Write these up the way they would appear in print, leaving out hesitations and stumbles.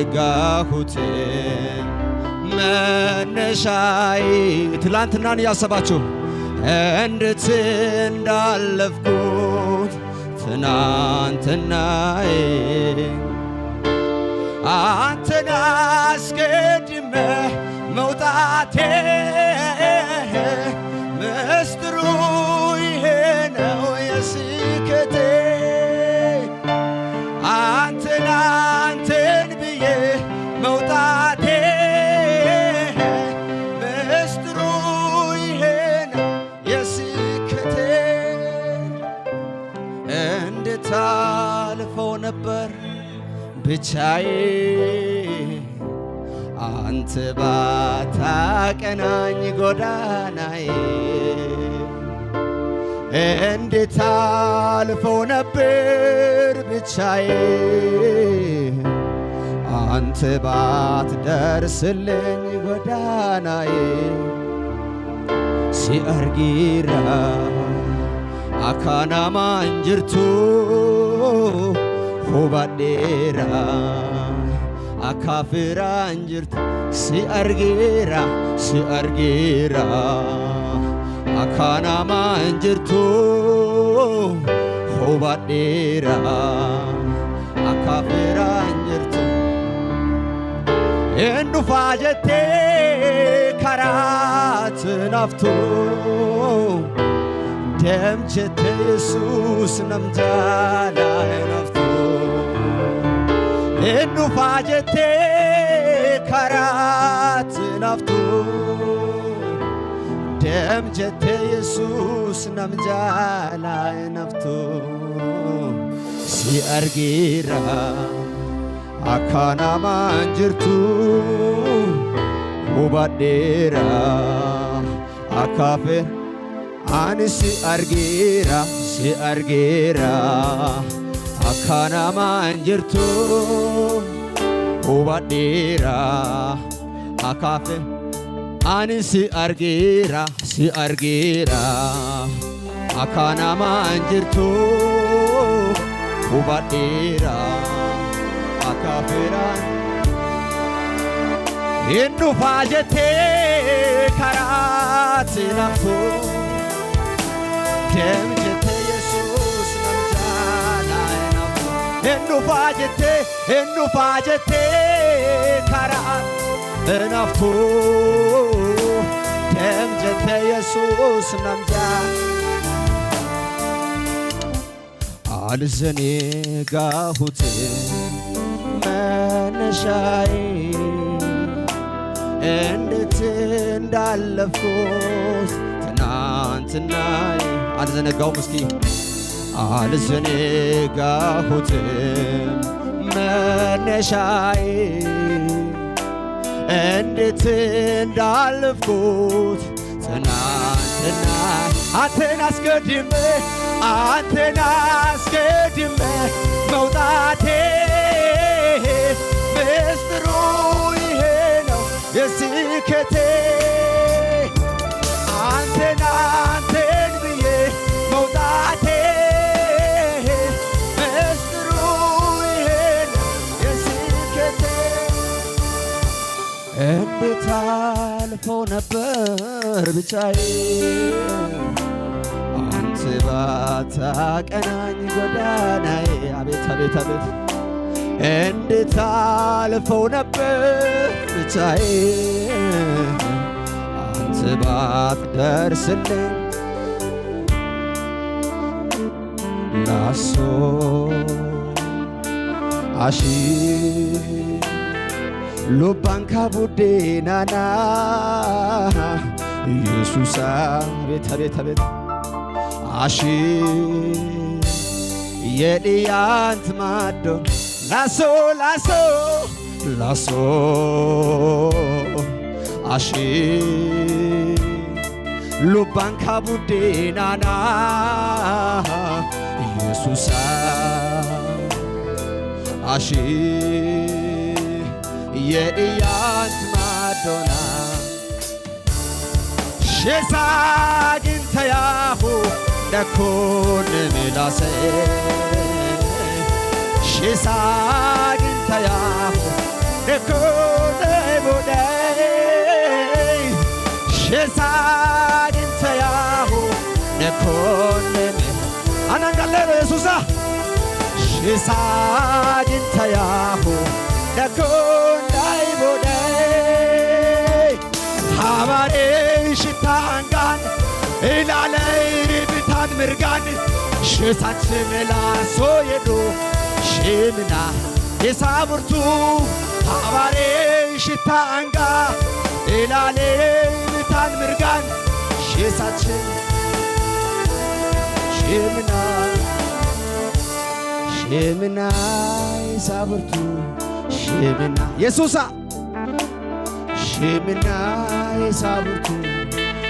አልዘነጋሁትም መነሻዬ ትላንትናን ያሰባችሁ እንዴት እንዳለፍኩት ትናንትናዬ አንተን አስቀድሜ መውጣቴ ምስጢሩ ይሄ ነው የስኬቴ አንተን ብዬ መውጣቴ ምስጢሩ ይሄ ነው የስኬቴ እንዴት አልፈው ነበር ብቻዬ አንተ ባታቀናኝ ጎዳናዬ እንዴት አልፈው ነበር ብቻዬ አንተ ባትደርስልኝ ጎዳናዬ ሲአርጊራ አካና ማንጅርቱ ሁባዴራ አካፍራ እንጅርቱ ሲአርጊራ አካና ማንጅርቱ ሁባዴራ አካፍራ እንጅርቱ እንዱፋ ጀቴ ከራት ናፍቶ ደምቸቴ ኢየሱስ ነምጃላ ናፍቶ እንዱፋ ጀቴ ከራት ናፍቶ ደምቸቴ ኢየሱስ ነምጃላ ናፍቶ ሲአርጊራ አካና ማንጅርቱ ሁባዴራ አካፌር አኒ ሲአርጊራ አካና ማንጅርቱ ሁባዴራ አካፌር አኒ ሲአርጊራ አካና ማንጅርቱ ሁባዴራ አካፌራን እንዱፋ ጀቴ ከራት ናፍቶ ደምቸቴ ኢየሱስ ነምጃላ ናፍቶ እንዱፋ ጀቴ ከራት ናፍቶ ደምቸቴ ኢየሱስ ነምጃ አልዘነጋሁትም መነሻዬ እንዴት እንዳለፍኩት ትናንትናዬ አልዘነጋሁም እስኪ አልዘነጋሁትም መነሻዬ እንዴት እንዳለፍኩት ትናንትናዬ አንተን አስቀድሜ መውጣቴ ምስጢሩ ይሄ ነው የስኬቴ አንተን ብዬ መውጣቴ ምስጢሩ ይሄ ነው የስኬቴ እንዴት አልፈው ነበር ብቻዬ አንተ ባታቀናኝ ጎዳናዬ አቤት አቤት አቤት እንዴት አልፈው ነበር ብቻዬ አንተ ባትደርስልኝ ላሶ አሺ ሉባንካ ቡዴናና ኢየሱስ አቤት አቤት አቤት አሺ የዲያንት ማዶ ላሶ አሺ ሉባንካ ቡዴናና ኢየሱስ አሺ የዲያንት ማዶና ሼሳግንተያሁ ደኮን ምላሴ ሼሳግንተ gintayaho nekone bodai shesa gintayaho nekone anangalero Yesusa shesa gintayaho nekone bodai habare shitangan ilalay ribitan mirgan ሽሳች መላሶ የዶ ሽምና የሳብርቱ አባሬ ሽታንጋ ኢላሌ ምታን ምርጋን ሽሳች ሽምና ሽምና የሳብርቱ ሽምና ኢየሱሳ ሽምና የሳብርቱ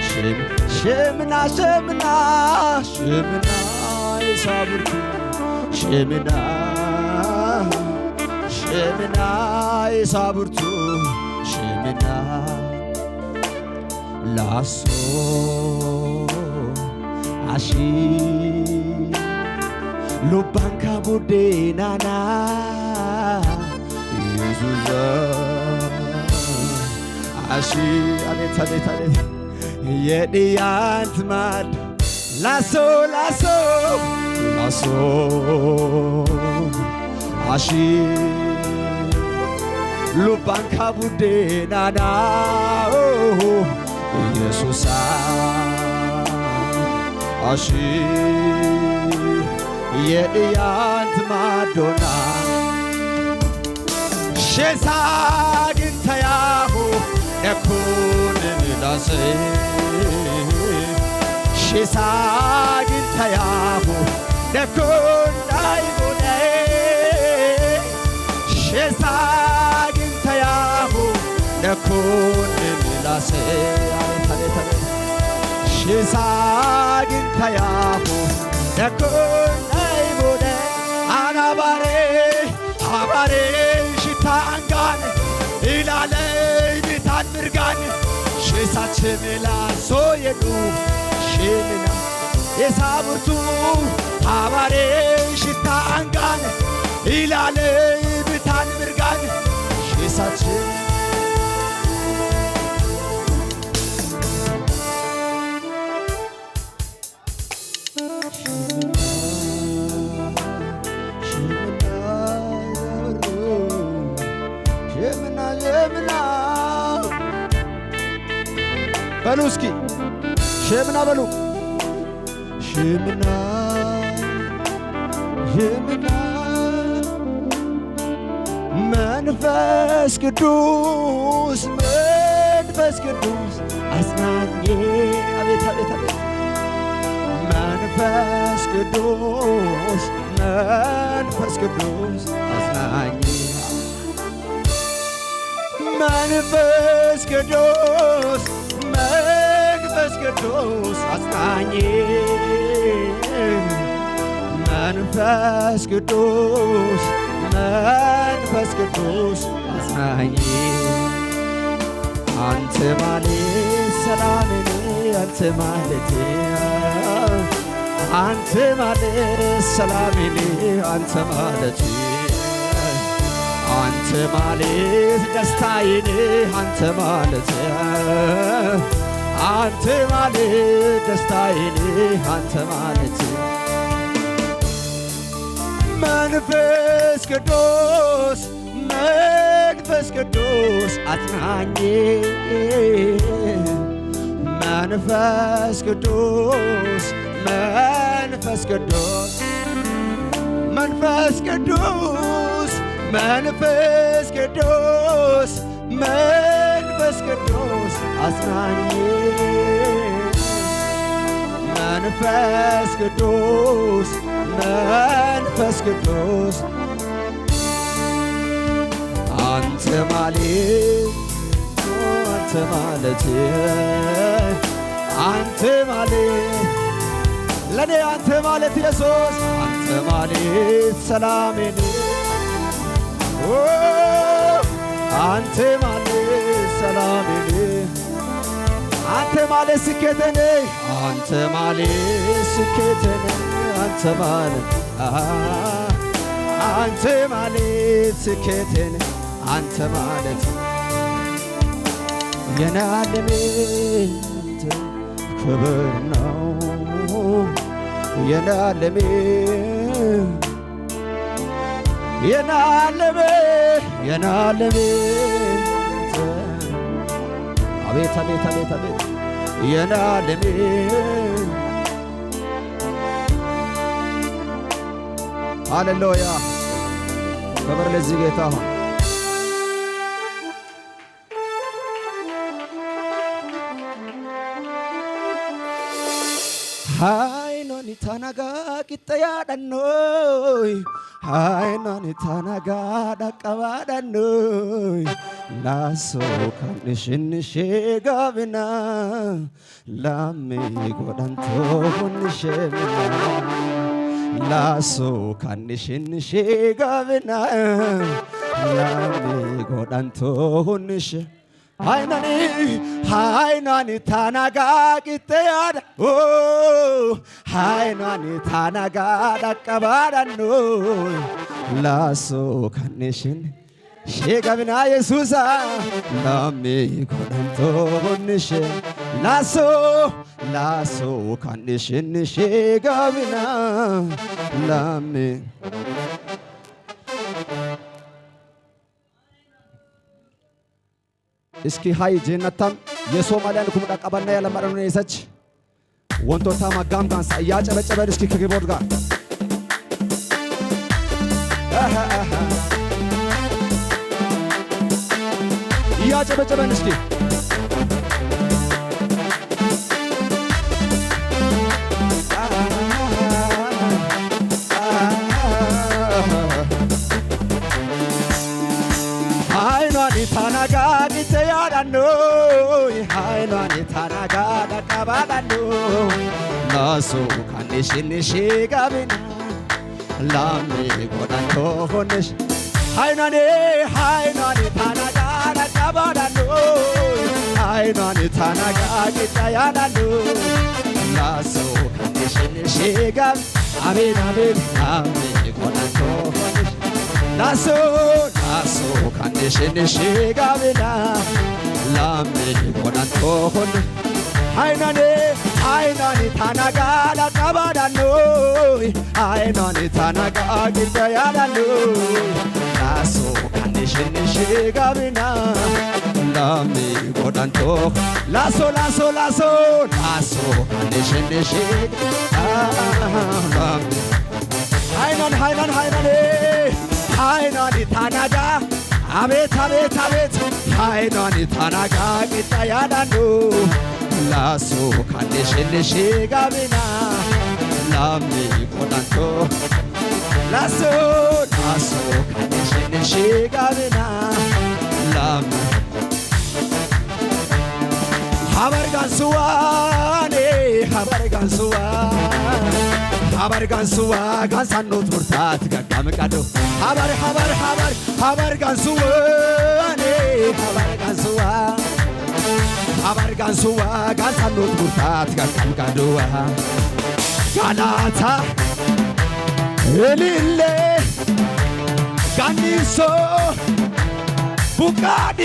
ሽምና ሽምና ሽምና ሳብርቱ ሽምና ሽምና ሳብርቱ ሽምና ላሶ አሺ ሉባንካ ቡዴናና ኢየሱስ አሺ አቤት አቤት አቤት የዲያንት ማድ ላሶ ላሶ ላሶ አሺ ሉባንካ ቡዴናና ኢየሱሳ አሺ የዲያንት ማዶና ሼሳ ግንተያሁ ነኩን ምላሴ ሽሳ gintayaho nekondai bode ሽሳ gintayaho nekonde milase ሽሳ gintayaho nekondai bode anabare habare shitangan ilale bitan mirgan ሽሳች መላሶ የዱ ሽምና የሳብርቱ አባሬ ሽታንጋን ኢላለ ብታን ምርጋን ሽሳች ሽምና ሽምና በሉ እስኪ ሽምና በሉ ሽምና ሽምና መንፈስ ቅዱስ መንፈስ ቅዱስ አጽናኜ አቤት አቤት አቤት መንፈስ ቅዱስ መንፈስ ቅዱስ አጽናኜ መንፈስ ቅዱስ መንፈስ ቅዱስ አጽናኜ መንፈስ ቅዱስ መንፈስ ቅዱስ አጽናኜ አንተ ማለት ሰላሜ አንተ ማለት አንተ ማለት ሰላሜ አንተ ማለት አንተ ማለት ደስታዬ አንተ ማለት አንተ ማለት ደስታዬ አንተ ማለት መንፈስ ቅዱስ መንፈስ ቅዱስ አጽናኜ መንፈስ ቅዱስ መንፈስ ቅዱስ መንፈስ ቅዱስ መንፈስ ቅዱስ መንፈስ ቅዱስ አጽናኜ መንፈስ ቅዱስ መንፈስ ቅዱስ አንተ ማለት አንተ ማለት ለኔ አንተ ማለት ኢየሱስ አንተ ማለት ሰላሜ አንተ ማለት ሰላሜ አንተ ማለት ስኬቴ አንተ ማለት ስኬቴ አንተ ማለት አንተ ማለት ስኬቴን አንተ ማለት የኔ ዓለሜ አንተ ክብር ነው የኔ ዓለሜ የኔ ዓለሜ የኔ ዓለሜ አቤት አቤት አቤት አቤት የኔ ዓለሜ ሃሌሉያ ክብር ለዚህ ጌታ ይሁን። ሃይኖኒ ታናጋ ቂጠያዳኖይ ሃይኖኒ ታናጋ ዳቀባዳኖይ ላሶ ካንሽንሽ ጋብና ላሜ ጎዳንቶ ሁንሽምና ላሶ ካንሽንሽ ጋብና ላሜ ጎዳንቶ ሁንሽ ሃይናኒ ሃይናኒ ታናጋ ቂጠያዳ ሃይናኒ ታናጋ ዳቀባዳኖ ላሶ ካንሽን ሼጋብና ኢየሱሳ ላሜ ጎዳንቶ ሆንሽ ላሶ ላሶ ካንሽን ሼጋብና ላሜ እስኪ ሃይ ጀነታም የሶማሊያን ኩምዳ ቀባና ያለማረኑ ነይሰች ወንቶታ ማጋም ጋንሳ ያጨበጨበን እስኪ ከኪቦርድ ጋር ያጨበጨበን እስኪ ታናጋ ቂጠያዳኖ ሃይኗን ታናጋ ዳቀባዳኖ ላሶ ካንሽንሽ ጋብና ላሜ ጎዳንቶ ሆንሽ ሃይኗን ሃይኗን ታናጋ ዳቀባዳኖ ሃይኗን ታናጋ ቂጠያዳኖ ላሶ ካንሽንሽ ጋብ አሜን አሜን ላሜ ጎዳንቶ ሆንሽ ላሶ ላሶ ካንሽንሽ ጋብና ላሜ ጎዳንቶ ሆን ሃይናኔ ሃይናኔ ታናጋ ዳቀባዳኖ ሃይናኔ ታናጋ ቂጠያዳኖ ላሶ ካንሽንሽ ጋብና ላሜ ጎዳንቶ ላሶ ላሶ ላሶ ላሶ ካንሽንሽ ሃይናን ሃይናን ሃይናኔ ሃይናኒ ታናጋ አቤት አቤት አቤት ሃይናኒ ታናጋ ቂጠያዳኖ ላሶ ካንሽንሽ ጋብና ላሜ ጎዳንቶ ላሶ ላሶ ካንሽንሽ ጋብና ላሜ ሀበርጋንሱዋኔ ሀበርጋንሱዋ ሀበርጋንሱዋ ጋንሳኖት ሙርታት ጋጋምቃዶ ሀበር ሀበር ሀበር ሀበርጋንሱዋኔ ሀበርጋንሱዋ ሀበርጋንሱዋ ጋንሳኖት ሙርታት ጋጋምቃዶዋ ጋላታ እልሌ ጋኒሶ ቡቃዲ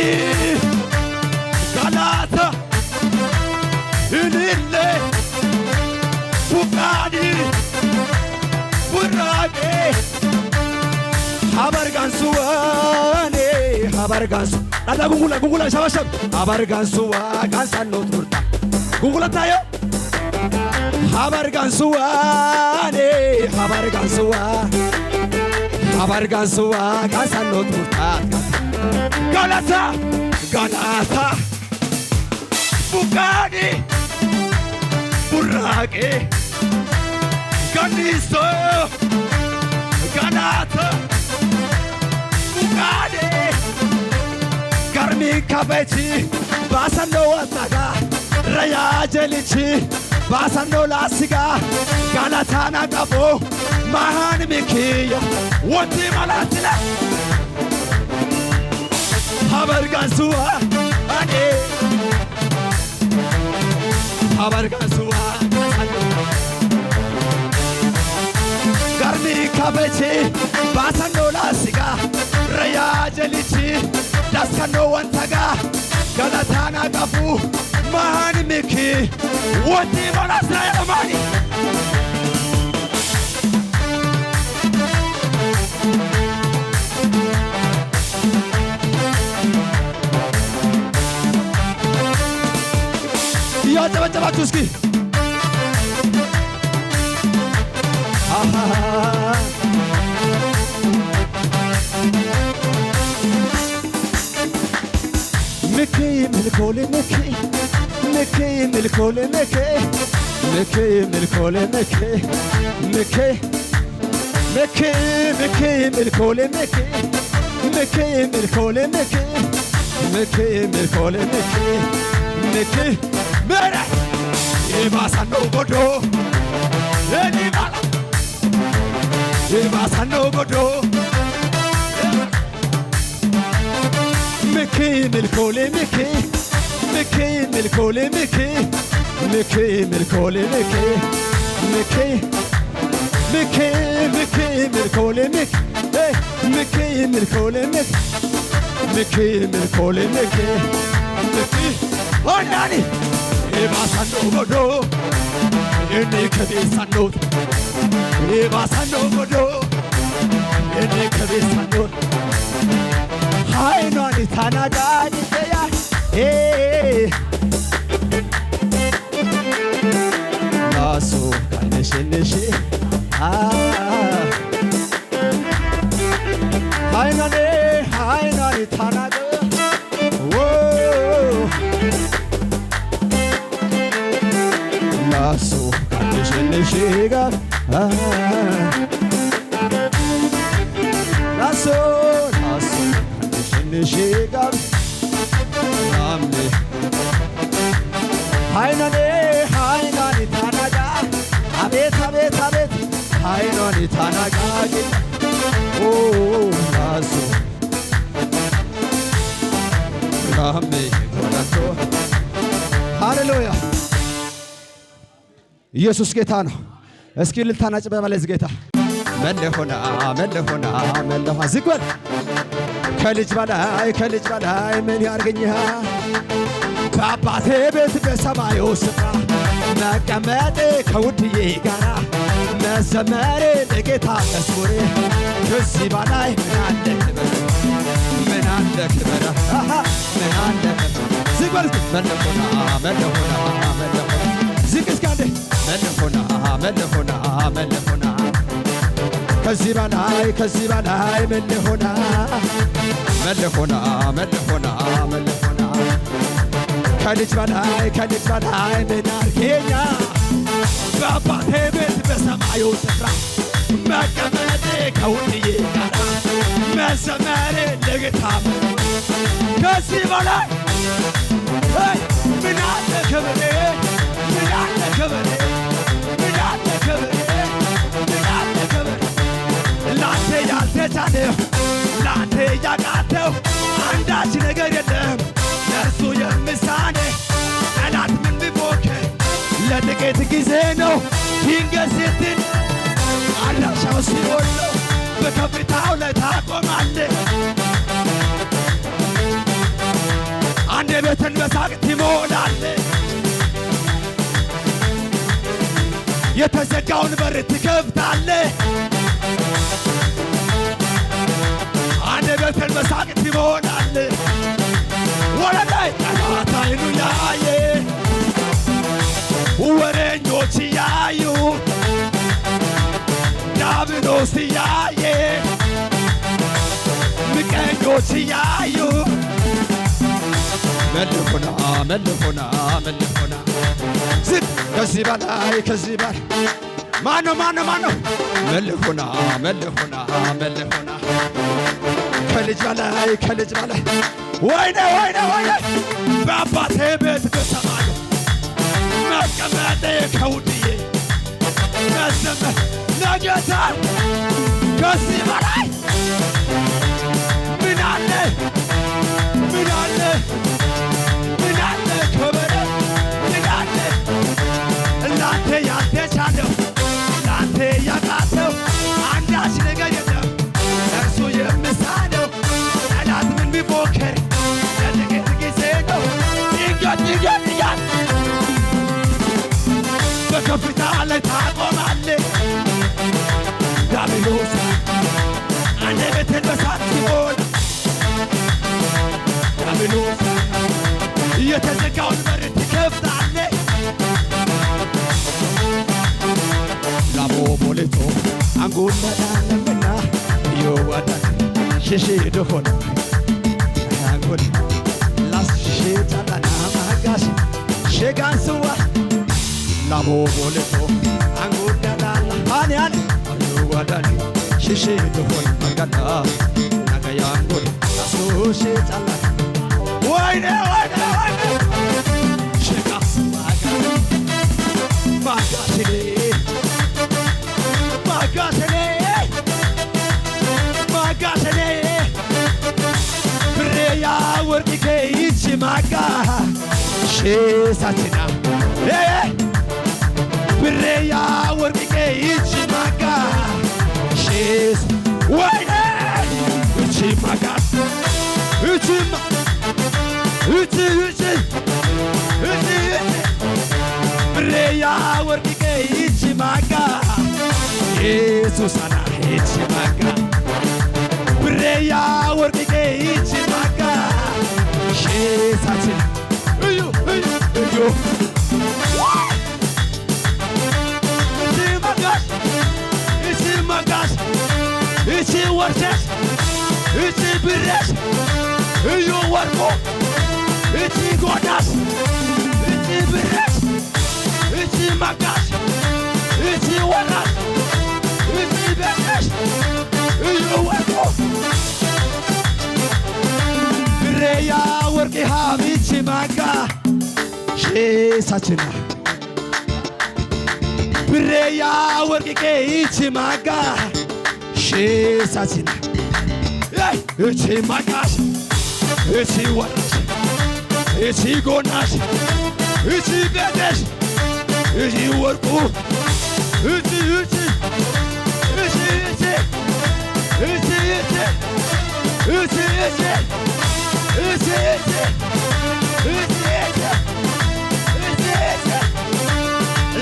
ጋላታ እልሌ ቡቃዲ ቡራቄ ሀበርጋንሱዋኔ ሀበርጋንሱ ዳዳ ጉንጉላ ጉንጉላ ሸባሸብ ሀበርጋንሱዋ ጋንሳኖት ሙርታ ጉንጉለታዮ ሀበርጋንሱዋኔ ሀበርጋንሱዋ ሀበርጋንሱዋ ጋንሳኖት ሙርታ ጋላታ ጋላታ ቡቃዲ ቡራቄ ጋኒሶ ጋላታ ቡቃዴ ጋርሚ ካቤቺ ባሰኖ ወጣጋ ረያ ጀልቺ ባሰኖ ላሲጋ ጋላታና ቀፎ ማሃን ሚኪዮ ወንቲ ማላትላ ሀበርጋንሱዋ አኔ ሀበርጋንሱዋ ጋርሚ ካቤቺ Ibasanno la siga Raya jelichi Daskano wantaga Galatana kafu Mahani miki Wati monasa yamani Ya cepat-cepat Tuski Miki milkole miki Miki milkole miki Miki milkole miki Miki Miki Miki milkole miki Miki milkole miki Miki milkole miki Miki Mere Ibasanno godo Eni bala Ibasanno godo Miki milkole miki Miki milkole miki Miki milkole miki Miki Miki Miki milkole miki Miki milkole miki Miki milkole miki Miki Onani Ibasanno godo Eni kabisanno Ibasanno godo Eni kabisanno Hai nani tanaga niteya Naso kaneshe Hai nani tanaga Whoa Naso kaneshe Naso Nishigar Amne Hainani Tanaga Abet Hainani Tanaga Oh Naso Rame Korato Hallelujah ኢየሱስ ጌታ ነው እስኪ ልታናጭ በመለስ ጌታ መለሆና ዝግበል ከልጅ በላይ ምን ያርገኝሃ በአባቴ ቤት በሰማዩ ስፍራ መቀመጤ ከውድዬ ጋራ መዘመሬ ለጌታ መዝሙሬ ከዚህ በላይ ምን አለ ክብር ዝግበል መለሆና ዝግ እስካንዴ መለሆና ከዚህ በላይ መለሆና ከልጅ በላይ ምን አርገኛ በአባቴ ቤት በሰማዩ ስፍራ መቀመጤ ከውድዬ ጋራ መዘመሬ ለጌታ ከዚህ በላይ ምን አለ ክብሬ ላንተ ያልተቻለው ላንተ ያቃተው አንዳች ነገር የለም ለእርሱ የምሳኔ ጠላት ምን ቢሞክር ለጥቂት ጊዜ ነው ድንገት ስትል አድራሻው ሲኦል ነው በከፍታው ላይ ታቆማለህ አንደበትን በሳቅ ትሞላለህ የተዘጋውን በር ትከፍታለህ አንደበትን በሳቅ ትሞላለህ ወለላይ ጠላት አይኑ ያየ ወሬኞች ያዩ ዲያብሎስ ያየ ምቀኞች ያዩ መለሆና ዝግ ከዚህ በላይ ማነው መለሆና ከልጅ በላይ ወይኔ በአባቴ ቤት በሰማዩ መቀመጤ ከውድዬ መዘመር ለጌታ ከዚህ በላይ ምን አለ ከበረ ምን አለ ላንተ ያልተቻለው ላንተ ያቃተው አንዳች ነገር የለም ላይ ታቆማለህ ዲያብሎስ አንደበትን በሳት ሲሞላ ዲያብሎስ የተዘጋውን በር ትከፍታለህ ላሞ ሞልቶ አንጎላዳለምና ይወዳ ሽሽ ደሆነ አንጎል ላስ ሽታና ማጋሽ ሸጋንስዋ ላሞ ሞልቶ አንጎላዳላ አንያን ይወዳ ሽሽ ደሆነ ማጋና ናጋያንጎል ላስ ሽታና ወይኔ ወይኔ ወይኔ ሸጋስ ማጋሽኔ ማጋሰኔ ብሬያ ወርቅኬ ይች ማጋ ሼሳችና ብሬያ ወርቅኬ ይች ማጋ ሼስ ወይኔ ይች ማጋ ይች ብሬያ ወርቅኬ ይች ማጋ ኢየሱስና ይች ማጋ ብሬያ ወርቅቄ ይች ማጋ ሼሳችን እዩ እዩ እዩ ይች ማጋሽ ይች ወርሸሽ ይች ብሬሽ እዩ ወርቆ ይች ጎዳሽ ይች ብሬሽ ይች ማጋሽ ይች ወራሽ ይች ቤትሽ እዩ ወርቆ ብሬያ ወርቅ ሀቢች ማጋ ሼሳችና ብሬያ ወርቅቄ ይች ማጋ ሼሳችና ይች ማጋሽ ይች ወራሽ ይች ጎናሽ ይች ቤትሽ ይች ወርቁ ይች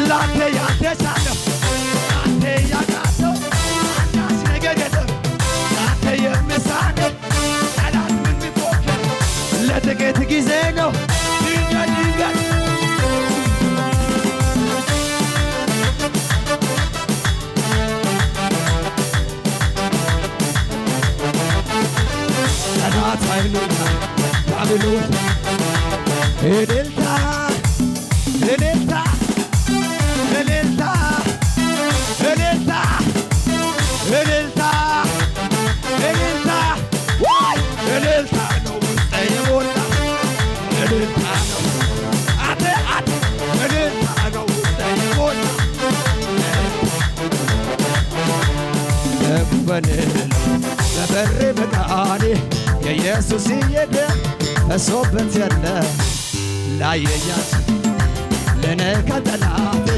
ላንተ ያልተቻለው ላንተ ያቃተው አንዳች ነገር የለም ላንተ የምሳነው ጠላት ምን ቢፎክር ለጥቂት ጊዜ ነው ድንገት ጠላት ኃይሉና ዲያብሎስ እልልታ እልልታ እልልታ እልልታ እልልታ እልልታ ወይ እልልታ ነው ውስጤ የሞላ እልልታ ነው አተ እልልታ ነው ውስጤ የሞላ በበር መቃኔ የኢየሱስ የደም ፈሶበት ያለ ላየኛት ለነካ ጠላት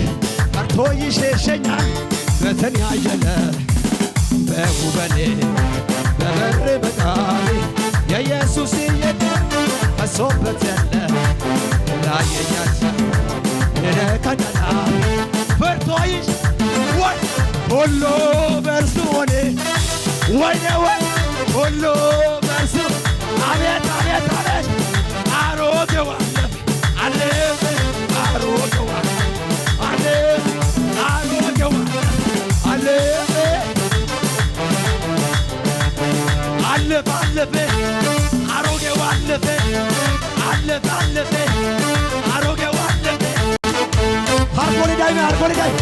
ፈርቶ ይሸሸኛል በትን ያየለ በጉበኔ በበር መቃኔ የኢየሱስ የደም ፈሶበት ያለ ላየኛት ለነካ ጠላት ፈርቶ ወይ ሁሉ በርሱ ሆነ ወይኔ ወይ ሁሉ በርሱ አቤት አቤት አቤት አሮጌው አለፈ አሮጌው አለፈ አሮጌው አለፈ አለፈ አለፈ አሮጌው አለፈ አለፈ አለፈ አሮጌው አለፈ አርጎልዳይ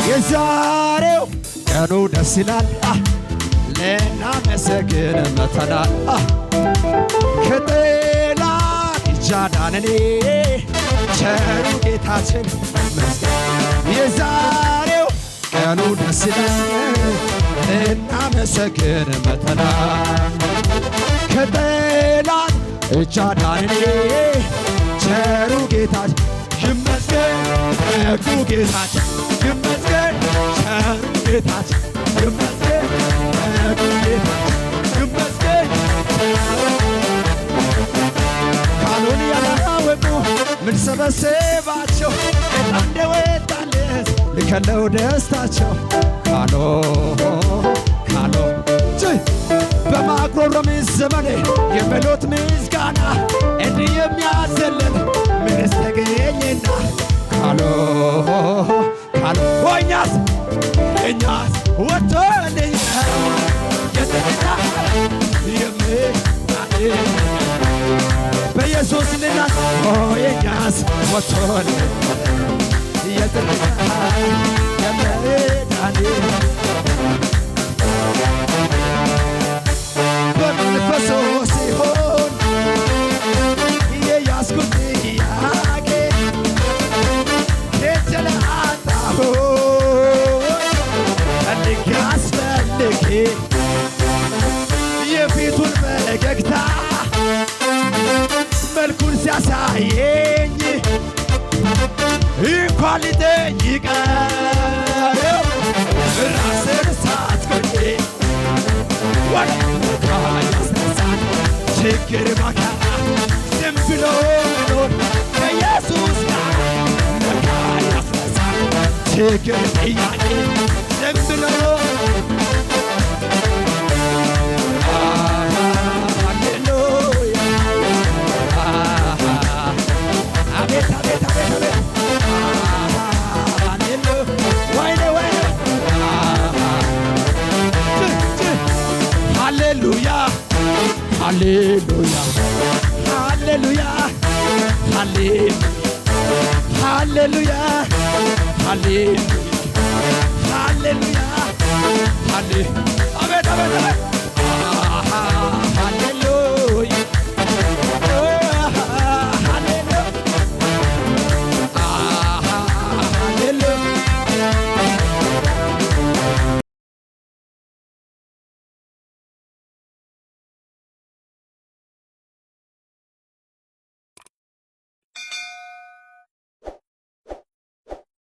የዛሬው ቀኑ ደስ ይላል ልናመሰግን መጥተናል ከጠላት እጅ አዳነን ቸሩ ጌታችን ይመስገን የዛሬው ቀኑ ደስ ይላል ልናመሰግን መጥተናል ከጠላት እጅ አዳነን ቸሩ ጌታችን ይመስገን ይመስገን ደጉ ጌታችን ይመስገን ቸሩ ጌታችን ይመስገን ደጉ ጌታችን ይመስገን ቃሉን ያላወቁ ምን ሰበሰባቸው እንደወጣለት ልከለው ደስታቸው ካሎ በማጉረምረም ዘመኔ የመሎት ምስጋና እንዲህ የሚያዘለን ምንስ ተገኘና ካሎ ወኛስ እኛስ ወጥቶልኛል የተገና በኢየሱስ ልናት የኛስ ወጥቶልኛል የተገና የመዳኔ በመንፈሱ ሲሆን የያዝኩት ጥያቄ የተለአጣሁ ፈልጌ አስፈልጌ የፊቱን ፈገግታ መልኩን ሲያሳየኝ እንኳን ሊጠይቀው ራስን ሳትቆይ ያስነሳል ችግር መከራ ዝም ብሎ መኖር ከኢየሱስ ጋር መካ ያስነሳል ችግር ጥያቄ ዝም ብሎ ሃሌሉያ አቤት አቤት አቤት አቤት ወይኔ ወይኔ ሃሌሉያ ሃሌሉያ ሃሌሉያ ሃሌሉያ ሃሌሉያ ሃሌሉያ ሃሌ አቤት አቤት አቤት